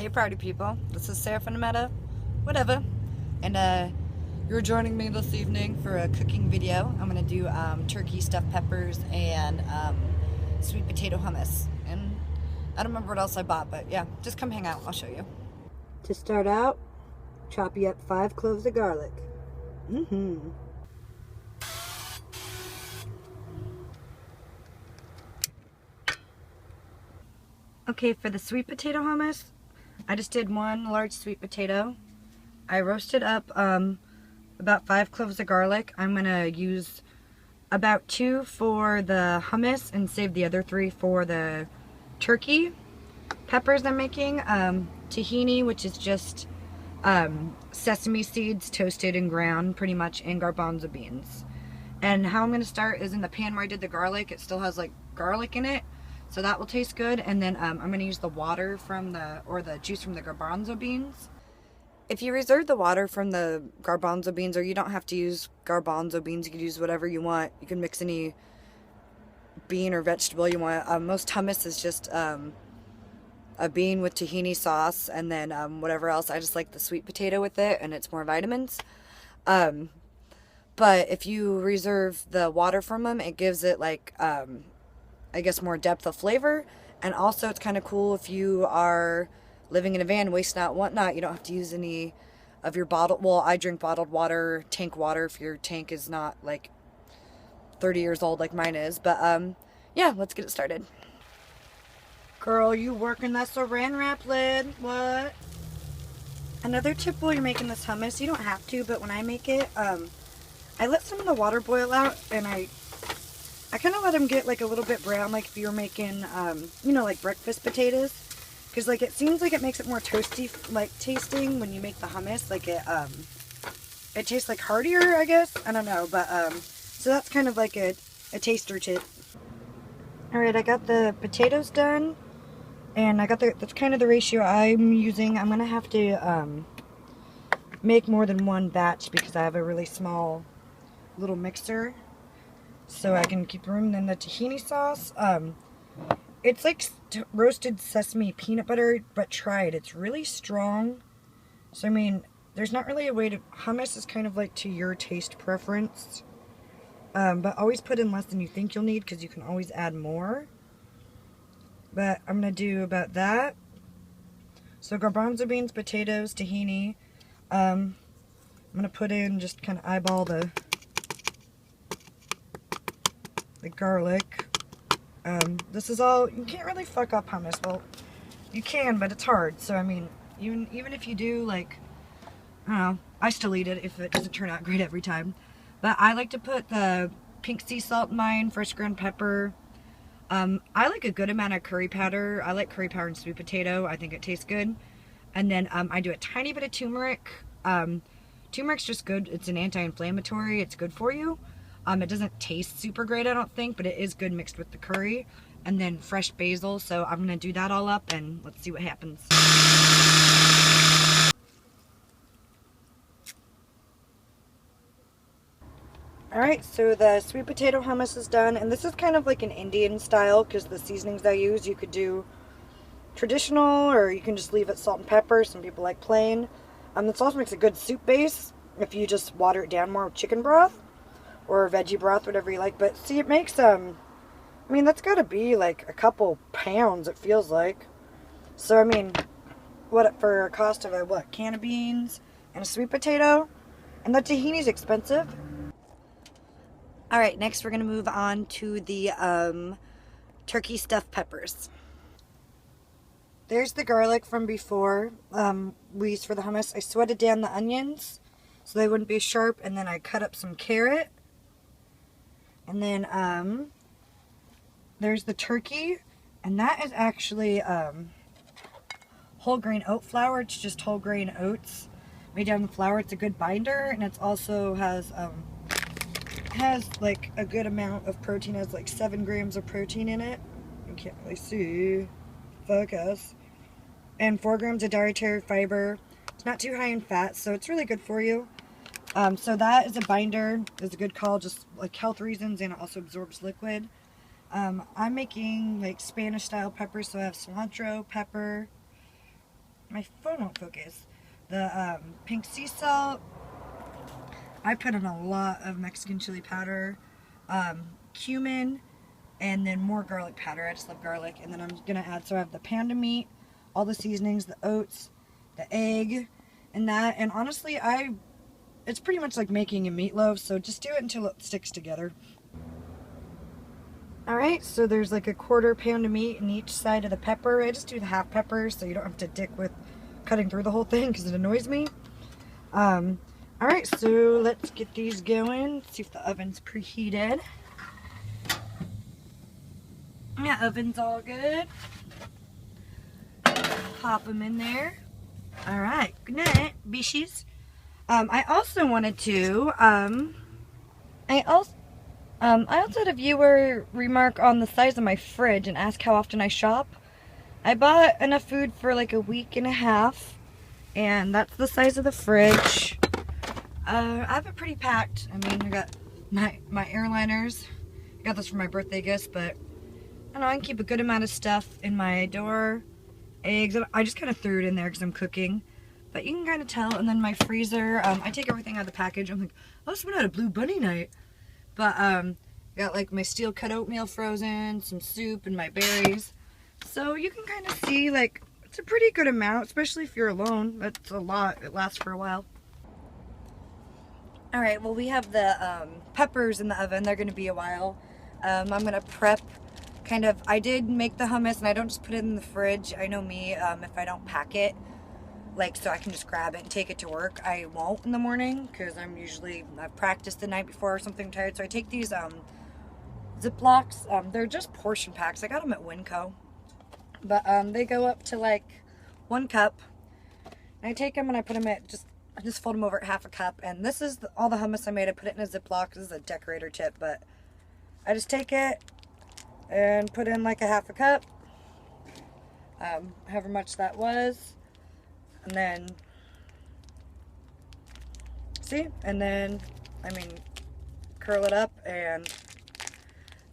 Hey party people, this is Sarah from the Meta, whatever, and you're joining me this evening for a cooking video. I'm gonna do turkey stuffed peppers and sweet potato hummus, and I don't remember what else I bought, but yeah, just come hang out, I'll show you. To start out, chop you up 5 cloves of garlic. Okay, for the sweet potato hummus, I just did 1 large sweet potato. I roasted up about 5 cloves of garlic. I'm gonna use about 2 for the hummus and save the other 3 for the turkey. Peppers I'm making, tahini, which is just sesame seeds toasted and ground pretty much, and garbanzo beans. And how I'm gonna start is in the pan where I did the garlic. It still has like garlic in it, so that will taste good. And then I'm gonna use the water from the juice from the garbanzo beans. If you reserve the water from the garbanzo beans, or you don't have to use garbanzo beans, you can use whatever you want. You can mix any bean or vegetable you want. Most hummus is just a bean with tahini sauce, and then whatever else. I just like the sweet potato with it, and it's more vitamins. But if you reserve the water from them, it gives it like, I guess, more depth of flavor. And also it's kind of cool if you are living in a van, waste not, want not. You don't have to use any of your bottled, well, I drink bottled water, tank water, if your tank is not like 30 years old like mine is. But yeah, let's get it started. Girl, you working that saran wrap lid? What? Another tip while you're making this hummus, you don't have to, but when I make it, I let some of the water boil out, and I kind of let them get like a little bit brown, like if you're making, you know, like breakfast potatoes. Because like it seems like it makes it more toasty like tasting when you make the hummus. Like it tastes like heartier, I guess. I don't know, but so that's kind of like a taster tip. Alright, I got the potatoes done, and I got that's kind of the ratio I'm using. I'm gonna have to make more than one batch because I have a really small little mixer, so I can keep room. Then the tahini sauce, it's like roasted sesame peanut butter, but try it. It's really strong. So, I mean, there's not really a way to... Hummus is kind of like to your taste preference. But always put in less than you think you'll need, because you can always add more. But I'm going to do about that. So, garbanzo beans, potatoes, tahini. I'm going to put in, just kind of eyeball the garlic. This is all, you can't really fuck up hummus. Well, you can, but it's hard. So, I mean, even if you do, like, I don't know, I still eat it if it doesn't turn out great every time. But I like to put the pink sea salt in mine, fresh ground pepper. I like a good amount of curry powder. I like curry powder and sweet potato. I think it tastes good. And then I do a tiny bit of turmeric. Turmeric's just good. It's an anti-inflammatory. It's good for you. It doesn't taste super great, I don't think, but it is good mixed with the curry. And then fresh basil, so I'm going to do that all up, and let's see what happens. Alright, so the sweet potato hummus is done, and this is kind of like an Indian style, because the seasonings I use, you could do traditional, or you can just leave it salt and pepper. Some people like plain. This also makes a good soup base if you just water it down more with chicken broth. Or veggie broth, whatever you like. But see, it makes, I mean, that's got to be like a couple pounds, it feels like. So, I mean, what, for a cost of a, can of beans and a sweet potato? And the tahini's expensive. Alright, next we're going to move on to the turkey stuffed peppers. There's the garlic from before we used for the hummus. I sweated down the onions so they wouldn't be sharp, and then I cut up some carrot. And then, there's the turkey, and that is actually, whole grain oat flour. It's just whole grain oats made down the flour. It's a good binder, and it also has like a good amount of protein. It has like 7 grams of protein in it. You can't really see. Focus. And 4 grams of dietary fiber. It's not too high in fat, so it's really good for you. So that is a binder. It's a good call, just like health reasons, and it also absorbs liquid. I'm making like Spanish style peppers, so I have cilantro, pepper, my phone won't focus. The pink sea salt. I put in a lot of Mexican chili powder, cumin, and then more garlic powder. I just love garlic. And then I'm gonna add, so I have the panda meat, all the seasonings, the oats, the egg, and that. And honestly, it's pretty much like making a meatloaf, so just do it until it sticks together. Alright, so there's like a quarter pound of meat in each side of the pepper. I just do the half pepper so you don't have to dick with cutting through the whole thing because it annoys me. Alright, so let's get these going. See if the oven's preheated. Yeah, oven's all good. Pop them in there. Alright, good night, bishies. I also wanted to, I also had a viewer remark on the size of my fridge and ask how often I shop. I bought enough food for like a week and a half, and that's the size of the fridge. I have it pretty packed. I mean, I got my airliners. I got this for my birthday gift, but I don't know, I can keep a good amount of stuff in my door. Eggs, I just kind of threw it in there because I'm cooking. But you can kind of tell. And then my freezer, I take everything out of the package. I'm like, oh, someone had a Blue Bunny night. But, got like my steel cut oatmeal frozen, some soup, and my berries. So you can kind of see, like, it's a pretty good amount, especially if you're alone. That's a lot. It lasts for a while. Alright, well, we have the peppers in the oven. They're going to be a while. I'm going to prep kind of, I did make the hummus, and I don't just put it in the fridge. I know me, if I don't pack it, like, so I can just grab it and take it to work, I won't in the morning, because I've practiced the night before or something tired. So I take these Ziplocs. They're just portion packs. I got them at Winco. But they go up to like 1 cup. And I take them and I put them I just fold them over at half a cup. And this is all the hummus I made. I put it in a Ziploc. This is a decorator tip, but I just take it and put in like a half a cup. However much that was. And then, see? And then, I mean, curl it up, and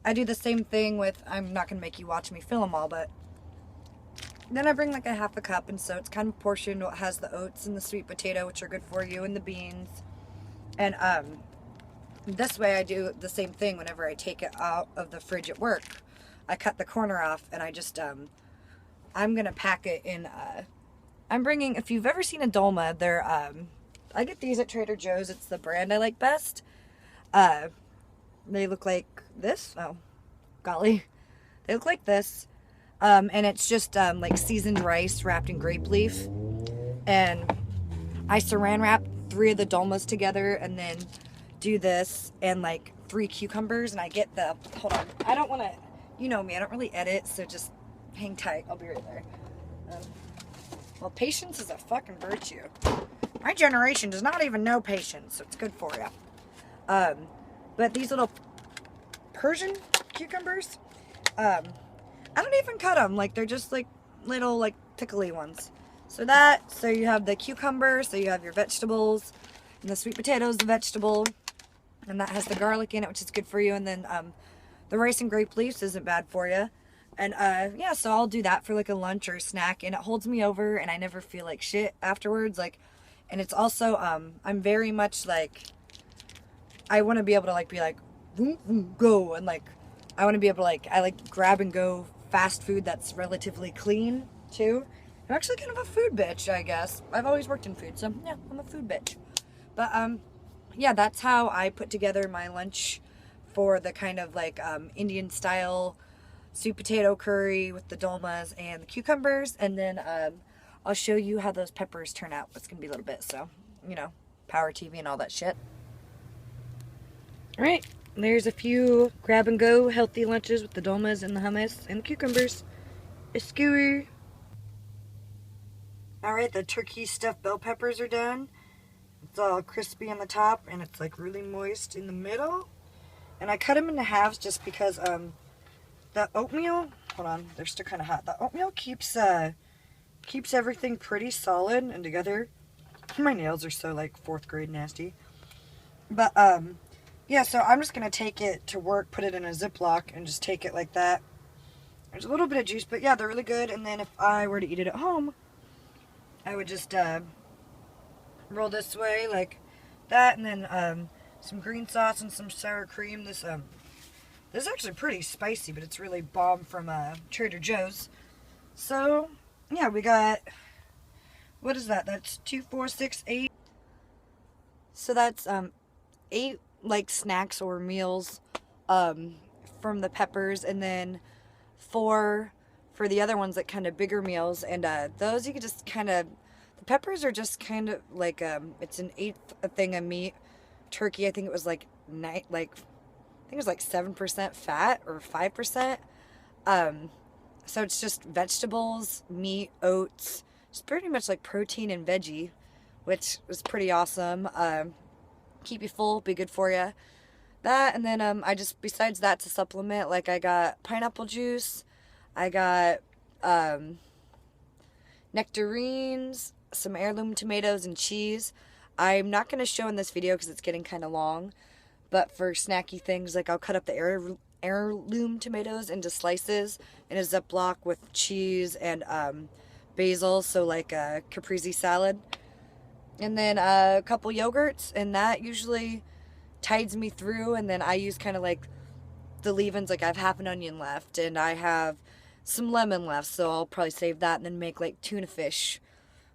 I do the same thing with, I'm not going to make you watch me fill them all, but then I bring like a half a cup, and so it's kind of portioned. It has the oats and the sweet potato, which are good for you, and the beans. And this way I do the same thing whenever I take it out of the fridge at work. I cut the corner off, and I just, I'm going to pack it in, I'm bringing, if you've ever seen a dolma, they're, I get these at Trader Joe's. It's the brand I like best. They look like this. Oh, golly. They look like this. And it's just, like seasoned rice wrapped in grape leaf. And I saran wrap 3 of the dolmas together and then do this and like 3 cucumbers. And I get hold on. I don't want to, you know me, I don't really edit, so just hang tight. I'll be right there. Well, patience is a fucking virtue. My generation does not even know patience, so it's good for you. But these little Persian cucumbers, I don't even cut them. Like, they're just like little, like, pickly ones. So you have the cucumber, so you have your vegetables, and the sweet potato is the vegetable, and that has the garlic in it, which is good for you, and then the rice and grape leaves isn't bad for you. And, yeah, so I'll do that for, like, a lunch or a snack, and it holds me over, and I never feel like shit afterwards, like, and it's also, I'm very much, like, I want to be able to, like, be like, go, and, like, I want to be able to, like, I like grab and go fast food that's relatively clean, too. I'm actually kind of a food bitch, I guess. I've always worked in food, so, yeah, I'm a food bitch. But, yeah, that's how I put together my lunch for the kind of, like, Indian-style sweet potato curry with the dolmas and the cucumbers, and then I'll show you how those peppers turn out. It's gonna be a little bit, so, you know, power TV and all that shit. Alright, there's a few grab and go healthy lunches with the dolmas and the hummus and the cucumbers. A skewer. Alright, the turkey stuffed bell peppers are done. It's all crispy on the top and it's like really moist in the middle. And I cut them into halves just because the oatmeal, hold on, they're still kind of hot. The oatmeal keeps everything pretty solid and together. My nails are so like 4th grade nasty. But yeah, so I'm just gonna take it to work, put it in a Ziploc, and just take it like that. There's a little bit of juice, but yeah, they're really good. And then if I were to eat it at home, I would just roll this way like that, and then some green sauce and some sour cream. This is actually pretty spicy, but it's really bomb from Trader Joe's. So yeah, we got, what is that? That's 2, 4, 6, 8. So that's 8 like snacks or meals from the peppers, and then 4 for the other ones, like kind of bigger meals. And those you could just kind of, the peppers are just kind of like it's an 1/8 thing of meat. Turkey, I think it was like I think it was like 7% fat or 5%. So it's just vegetables, meat, oats. It's pretty much like protein and veggie, which was pretty awesome. Keep you full, be good for you. That, and then I just, besides that, to supplement, like I got pineapple juice, I got nectarines, some heirloom tomatoes, and cheese. I'm not going to show in this video because it's getting kind of long, but for snacky things, like I'll cut up the heirloom tomatoes into slices in a Ziploc with cheese and basil, so like a caprese salad. And then a couple yogurts, and that usually tides me through. And then I use kind of like the leave-ins, like I have half an onion left, and I have some lemon left, so I'll probably save that and then make like tuna fish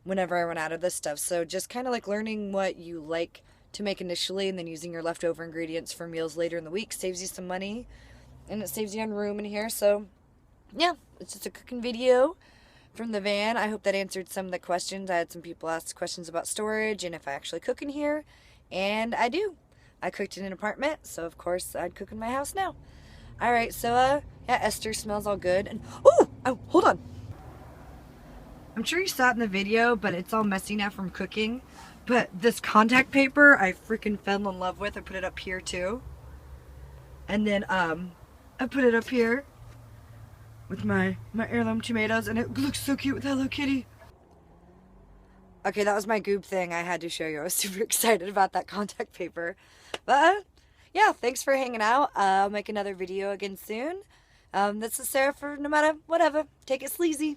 whenever I run out of this stuff. So just kind of like learning what you like to make initially, and then using your leftover ingredients for meals later in the week saves you some money, and it saves you on room in here. So yeah, it's just a cooking video from the van. I hope that answered some of the questions. I had some people ask questions about storage and if I actually cook in here, and I do. I cooked in an apartment, so of course I'd cook in my house now. Alright, so yeah, Esther smells all good. And oh, hold on. I'm sure you saw it in the video, but it's all messy now from cooking. But this contact paper I freaking fell in love with. I put it up here too. And then I put it up here with my heirloom tomatoes, and it looks so cute with Hello Kitty. Okay, that was my goob thing I had to show you. I was super excited about that contact paper. But yeah, thanks for hanging out. I'll make another video again soon. This is Sarah for No Matter Whatever. Take it sleazy.